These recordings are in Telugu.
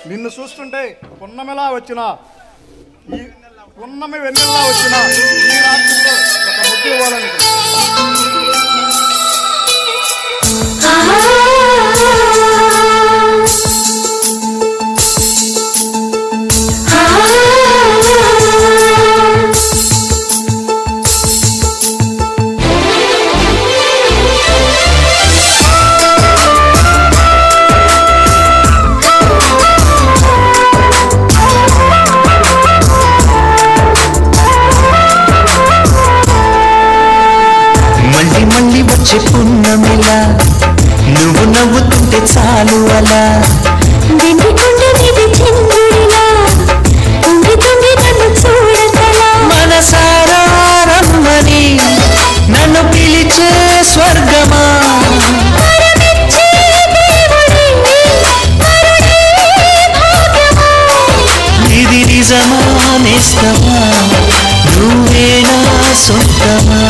నిన్ను చూస్తుంటే పున్నమిలా వచ్చిన ఈ పున్నమి వెన్నెల్లా వచ్చిన ఈ రాత్రిలో ఒక ముద్దు ఇవ్వాలనుకుంటున్నాను. మళ్ళీ వచ్చే పున్నమిలా నువ్వు నవ్వుతుంటే చాలు అలా మనసారా రమ్మని నన్ను పిలిచే స్వర్గమా ఇది నిజమా నిస్తమా నువ్వేనా సొంతమా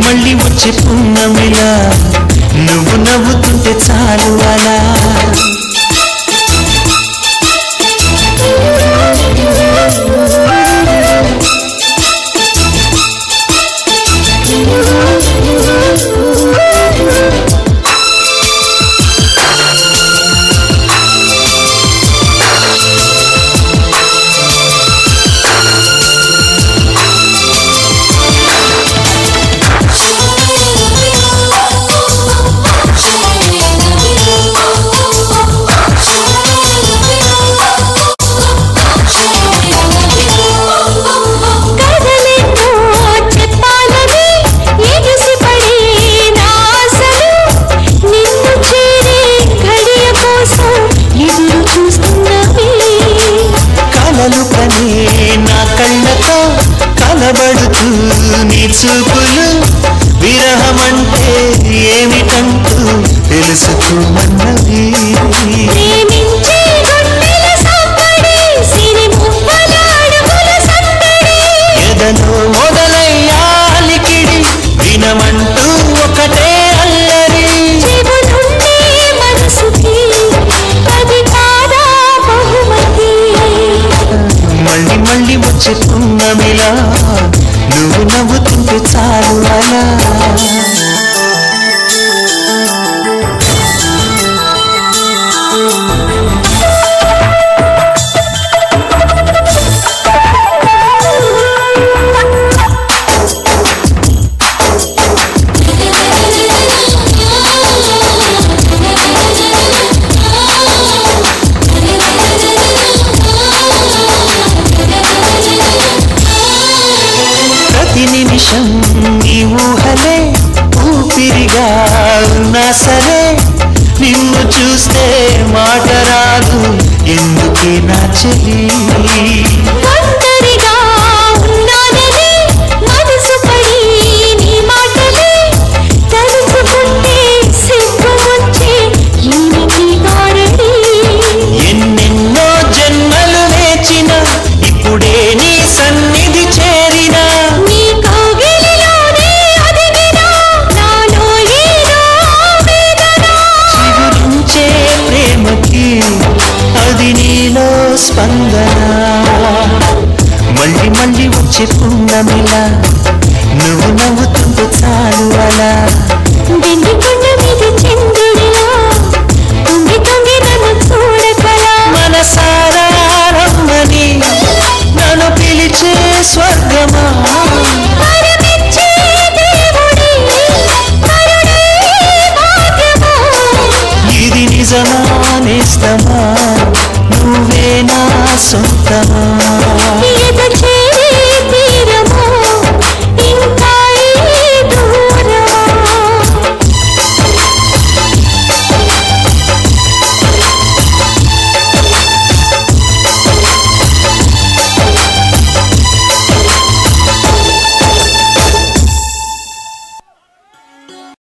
మళ్ళీ వచ్చే పున్నమిలా నువ్వు నవ్వుతుంటే చాలు అలా నా కళ్ళతో కలబడుతూ నీ చూపులు విరహమంటే ఏమిటంటూ తెలుసుకోమన్నవి ఎదలో మొదలయ్యాలికిడి వినమంటూ ఒకటే అల్లరి మళ్ళీ వచ్చే పున్నమిలా నువ్వు నవ్వుతుంటే చాలు అలా నిమిషం నీ ఊహలే ఊపిరిగా ఉన్నా సరే నిన్ను చూస్తే మాట రాదు ఎందుకే నా చెలి ఎన్నెన్నో జన్మలు వేచిన ఇప్పుడే నీ సన్నిధి చేరిన అది నీలో స్పందన మళ్ళీ వచ్చే పున్నమిలా నువ్వు నవ్వుతుంటే చాలు అలా మనసారా రమ్మని నన్ను పిలిచే స్వర్గమా ఇది నిజమా నిస్తమా నువ్వేనా సొంతమా